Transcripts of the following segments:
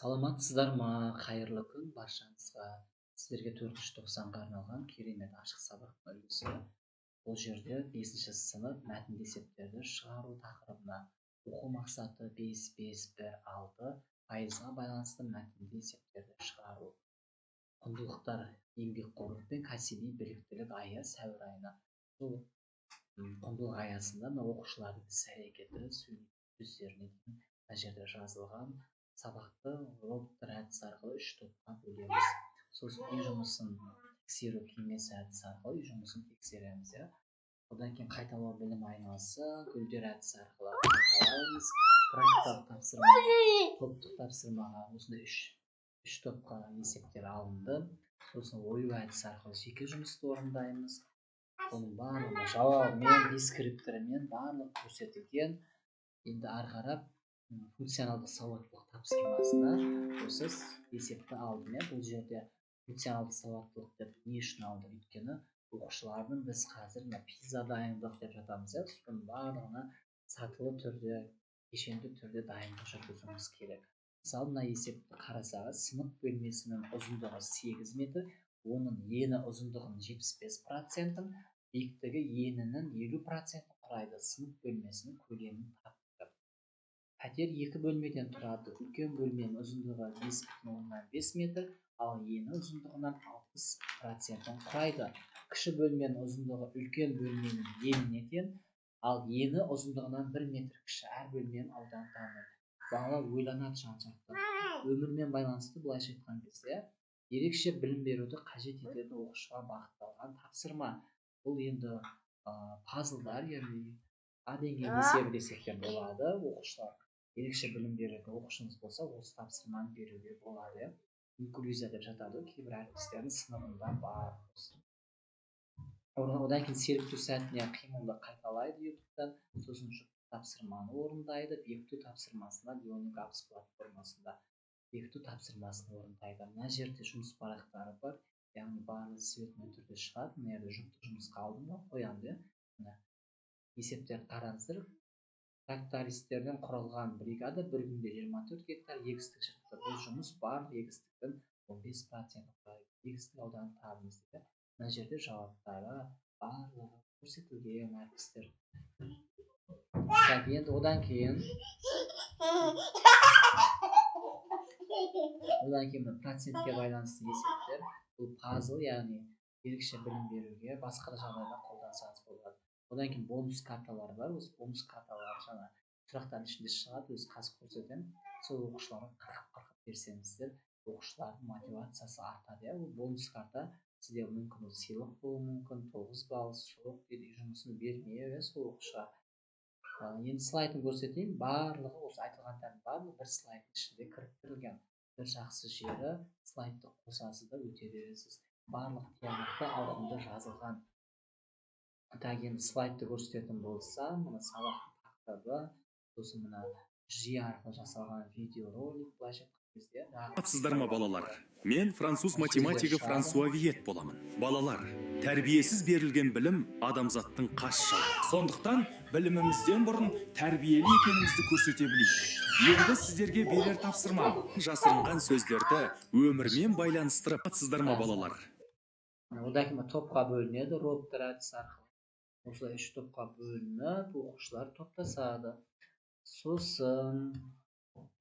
Саламатсыздар ма? Қайырлы күн баршаңызға. Сіздерге 490-ға арналған керемет ашық сабақтың үлгісі. Бұл жерде 5-ші сынып мәтінді есептерді шығару тақырыбына оқу мақсаты 5-5-1-6 пайызға байланысты мәтінді есептерді шығару. Құндылықтар еңбекқорлық пен кәсіби біліктілік айы сәуір айына. Бұл құндылық аясында оқушылардың іс-әрекеті сөздеріне дейін мына жерде жазылған. Сабақты роботтар әдісі арқылы 3 топқа бөлеміз. Сосын үй жұмысын тексеру кеңесі әдісі арқылы үй жұмысын тексереміз. Одан кейін қайталау білім айнасы гүлдер әдісі арқылы қайталаймыз. Практикалық тапсырма, топтық тапсырмаға осындай 3 топқа есептер алынды. Сосын ою әдісі арқылы жеке жұмысты орындаймыз. Оның барлығы жауабымен, дескриптірімен барлық көрсетілген. Енді ары қарап функционалды сауаттылық тапсырмасына осы есепті алдым. Бұл жерде функционалды сауаттылық деп не үшін алды? Өйткені оқушылардың біз қазір пиза дайындық деп жатамыз. Соның барлығына сатылы түрде, кешенді түрде дайындық жүргізуіміз керек. Мысалы, мына есепті қарасаңыз, сынып бөлмесінің ұзындығы 8 метр, оның ені ұзындығының 75%, биіктігі енінің 50% құрайды. Сынып бөлмесінің көлемін тапты. Пәтер 2 бөлмеден тұрады. Үлкен бөлменің ұзындығы 5,5 метр, ал ені ұзындығынан 60% құрайды. Кіші бөлменің ұзындығы үлкен бөлменің еніне тең, ал ені ұзындығынан 1 метр кіші. Әр бөлменің ауданы таңдайды. Бала ойланады жан-жақты. Өмірмен байланысты былайша айтқан кезде, ерекше білім беруді қажет ететін оқушыға бағытталған тапсырма. Бұл енді пазлдар, яғни А деңгейі есебі десек те болады. Оқушылар ерекше білім беретін оқушыңыз болса, осы тапсырманы беруге болады. Инклюзия деп жатады, кейбір әріптестердің сыныбында бар. Одан кейін серіктеу сәтіне қимылды қайталайды ютубтан, сосын тапсырманы орындайды. Бекіту тапсырмасына Learning Apps платформасында бекіту тапсырмасын орындайды. Мына жерде жұмыс парақтары бар, яғни барлығы светмен түрде шығады. Мына жерде жүктік жұмысқа алдым ба, қоямды. Есептер қараңыздар. Трактористерден құралған бригада бір күнде 24 гектар егістік шықты. Бұл жұмыс барлық егістіктің 15% құрайды. Егістік ауданы табыңыз дейді. Мына жерде жауаптары барлығы көрсетілген әріптестер. Енді одан кейін процентке байланысты есептер. Бұл пазл, яғни ерекше білім беруге басқа да жағдайда қолдансаңыз болады. Одан кейін бонус карталар бар. Осы бонус карталар жаңа сұрақтардың ішінде шығады. Өзі қазір көрсетемін. Сол оқушыларға қырқып берсеңіздер, оқушылардың мотивациясы артады. Ол бонус карта сізде мүмкін сыйлық болуы мүмкін, 9 балл, жоқ дейді, жұмысын бермеу, сол оқушыға. Енді слайдын көрсетейін. Барлығы осы айтылғандардың барлығы бір слайдтың ішінде кіріктірілген. Бір жақсы жері слайдты қосасыз да өте бересіз. Барлық тиянақты ауқымда жазылған. Енді слайдты көрсететін болса, мына сабақтың тақырыбы, сосын мына жүйе арқылы жасалған видеоролик, былайша айтқан кезде. Саламатсыздар ма балалар? Мен француз математигі Франсуа Виет боламын. Балалар, тәрбиесіз берілген білім адамзаттың қас жауы. Сондықтан білімімізден бұрын тәрбиелі екенімізді көрсете білейік. Енді сіздерге берер тапсырмам. Жасырынған сөздерді өмірмен байланыстырып. Саламатсыздар ма балалар? Одан кейін топқа бөлінеді, роботтар әдісі арқылы. Осылай 3 топқа бөлініп, оқушылар топтасады. Сосын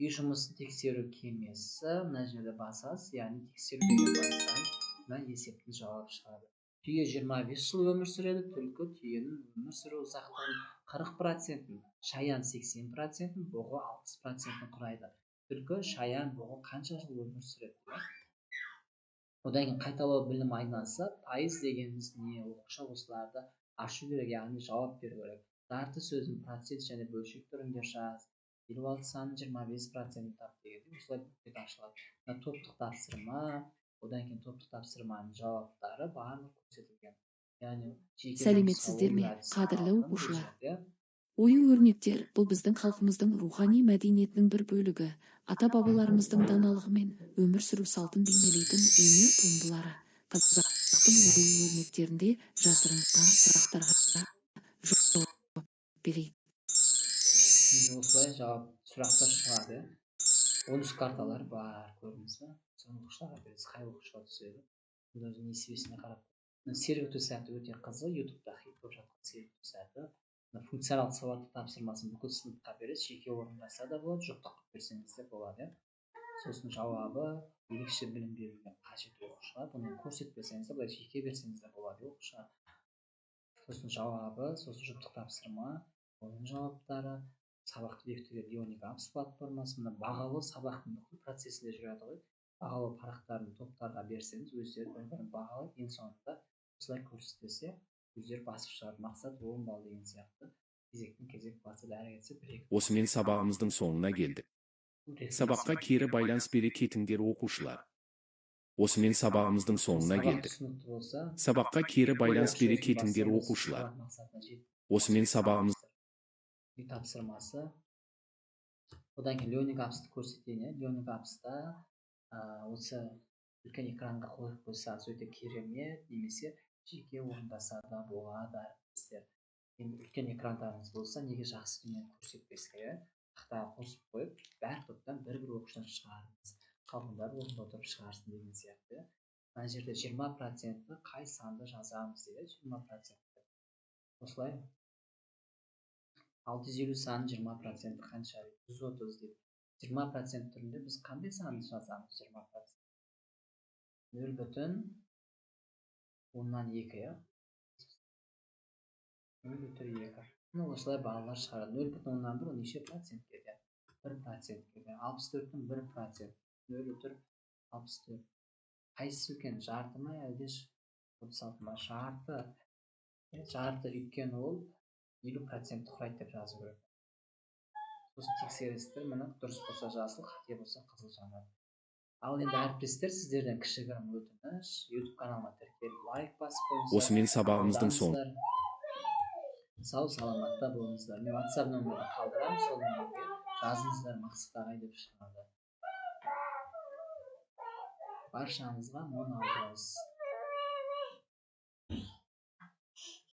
үй жұмысын тексеру кеңесі, мына жерде басасыз, яғни тексеру деген бассаңыз, мына есептің жауап шығады. Түйе 25 жыл өмір сүреді, түлкі түйенің өмір сүру ұзақтығын 40%, шаян 80%, бұғы 60% құрайды. Түлкі, шаян, бұғы қанша жыл өмір сүреді? Одан кейін қайталау білім айнасы, пайыз дегеніміз не? Оқушы осыларды ашу керек, яғни жауап беру керек. Жарты сөзін процент және бөлшек түрінде жаз. 56 санын 25% тап дегенде осылай бүкпет ашылады. Топтық тапсырма, одан кейін топтық тапсырманың жауаптары барлық көрсетілген. Сәлеметсіздер ме, қадірлі оқушылар? Ою-өрнектер бұл біздің халқымыздың рухани мәдениетінің бір бөлігі. Ата-бабаларымыздың даналығы мен өмір сүру салтын бейнелейтін өнер туындылары. Қазақтың ою-өрнектерінде жасырынған сұрақтарға жауап берейік. Осылай жауап сұрақтар шығады. 13 карталар бар, көрдіңіз бе? Соны оқушыларға бересіз, қай оқушыға түседі. Бұнда өзінің несібесіне қарап. Сергіту сәті өте қызық, ютубта хит болып жатқан сергіту сәті. Функционалдық сауаттылық тапсырмасын бүкіл сыныпқа бересіз, жеке орындаса да болады, жоқтап берсеңіз де болады. Сосын жауабы ерекше білім беруге қажет оқушыға. Бұны көрсетпесеңіз де, былай жеке берсеңіз де болады оқушыға. Сосын жауабы, сосын жұптық тапсырма, ойын жауаптары, сабақты бекітуге Леоник Апс платформасы, мына бағалы сабақтың бүкіл процесінде жүреді ғой. Бағалы парақтарын топтарға берсеңіз, өздері бір-бірін бағалайды, ең соңында осылай көрсетсе, өздері басып шығады. Мақсат 10 балл деген сияқты. Кезектен кезек басып әрі кетсе, осымен сабағымыздың соңына келдік. Сабаққа кері байланыс бере кетіңдер оқушылар. Осымен сабағымыздың соңына келдік. Сабаққа кері байланыс бере кетіңдер оқушылар. Осымен сабағымыз үй тапсырмасы. Одан кейін Леоник Апсты көрсетейін. Леоник Апста осы үлкен экранға қойып қойсаңыз өте керемет, немесе жеке орындаса да болады әріптестер. Енді үлкен экрандарыңыз болса, неге жақсы дүниені көрсетпеске, тақтаға қосып қойып, бәр топтан бір-бір оқушыдан шығарыңыз. Қалғандар орында отырып шығарсын деген сияқты. Мына жерде 20% қай санды жазамыз дейді, 20%. Осылай 650 санын 20% қанша? 130 дейді. 20% түрінде біз қандай санды жазамыз? 20%. 0,2, иә? 0,2. Осылай бағалар шығарады. 0,1 неше процент кетеді? 1% кетеді. 64-тің 1%. 0,64. Қайсысы үлкен? Жарты ма, әлде 36 ма? Жарты. Жарты өйткені ол 50% құрайды деп жазу керек. Сосын тексерістер, міне дұрыс болса жасыл, қате болса қызыл жанады. Ал енді әріптестер, сіздерден кішігірім өтініш, YouTube каналыма тіркеліп лайк басып қойыңыздар. осымен сабағымыздың соңы. Сау саламатта болыңыздар. Мен WhatsApp нөмірін қалдырамын, сол нөмірге жазыңыздар, Мақсат ағай деп шығады. Баршаңызға мың алғыс.